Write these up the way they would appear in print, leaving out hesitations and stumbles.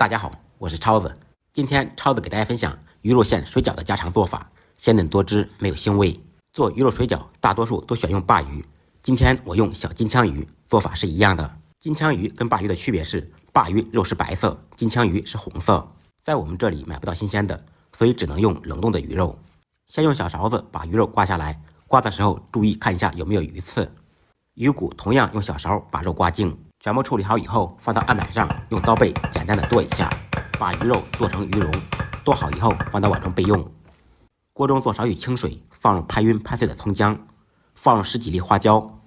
大家好，我是超子。今天超子给大家分享鱼肉馅水饺的家常做法，鲜嫩多汁，没有腥味。做鱼肉水饺，大多数都选用鲅鱼，今天我用小金枪鱼，做法是一样的。金枪鱼跟鲅鱼的区别是，鲅鱼肉是白色，金枪鱼是红色。在我们这里买不到新鲜的，所以只能用冷冻的鱼肉。先用小勺子把鱼肉刮下来，刮的时候注意看一下有没有鱼刺。鱼骨同样用小勺把肉刮净。全部处理好以后，放到案板上，用刀背简单的剁一下，把鱼肉剁成鱼蓉。剁好以后，放到碗中备用。锅中做少许清水，放入拍匀拍碎的葱姜，放入10几粒花椒，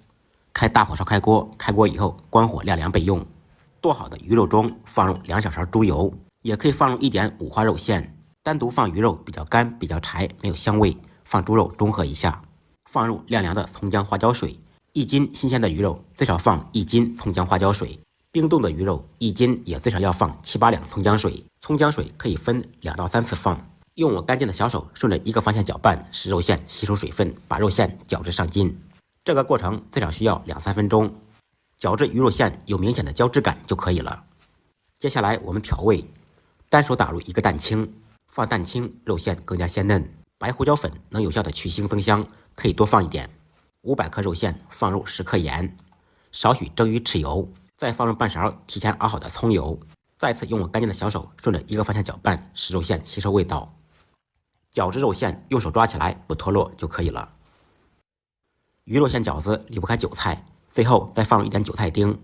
开大火烧开锅。开锅以后，关火晾凉备用。剁好的鱼肉中放入2小勺猪油，也可以放入1点五花肉馅。单独放鱼肉比较干，比较柴，没有香味，放猪肉中和一下。放入晾凉的葱姜花椒水。1斤新鲜的鱼肉最少放1斤葱姜花椒水，冰冻的鱼肉1斤也最少要放7、8两葱姜水。葱姜水可以分2到3次放。用我干净的小手顺着一个方向搅拌，使肉馅吸收水分，把肉馅搅至上筋。这个过程最少需要2、3分钟，搅至鱼肉馅有明显的胶质感就可以了。接下来我们调味，单手打入1个蛋清，放蛋清肉馅更加鲜嫩。白胡椒粉能有效的去腥增香，可以多放一点。500克肉馅放入10克盐，少许蒸鱼豉油，再放入半勺提前熬好的葱油。再次用我干净的小手顺着一个方向搅拌，使肉馅吸收味道。饺子肉馅用手抓起来不脱落就可以了。鱼肉馅饺子离不开韭菜，最后再放入1点韭菜丁，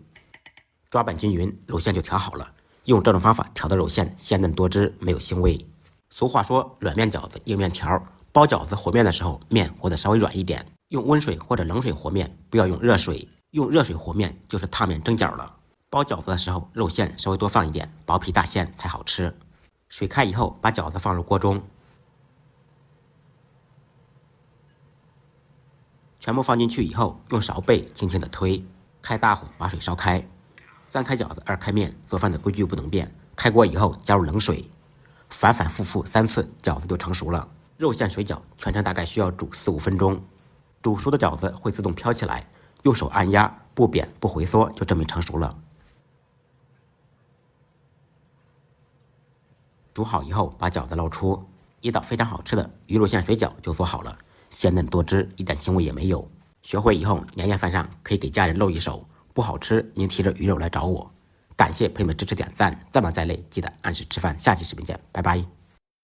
抓拌均匀，肉馅就调好了。用这种方法调的肉馅鲜嫩多汁，没有腥味。俗话说软面饺子硬面条，包饺子和面的时候面和得稍微软一点。用温水或者冷水和面，不要用热水。用热水和面就是烫面蒸饺了。包饺子的时候，肉馅稍微多放一点，薄皮大馅才好吃。水开以后，把饺子放入锅中，全部放进去以后，用勺背轻轻的推，开大火把水烧开。3开饺子2开面，做饭的规矩不能变。开锅以后加入冷水，反反复复3次，饺子就成熟了。肉馅水饺全程大概需要煮4、5分钟。煮熟的饺子会自动飘起来，用手按压，不扁不回缩，就证明成熟了。煮好以后，把饺子捞出，一道非常好吃的鱼肉馅水饺就做好了，鲜嫩多汁，一点腥味也没有。学会以后，年夜饭上可以给家人露一手。不好吃，您提着鱼肉来找我。感谢朋友们支持点赞，再忙再累，记得按时吃饭。下期视频见，拜拜。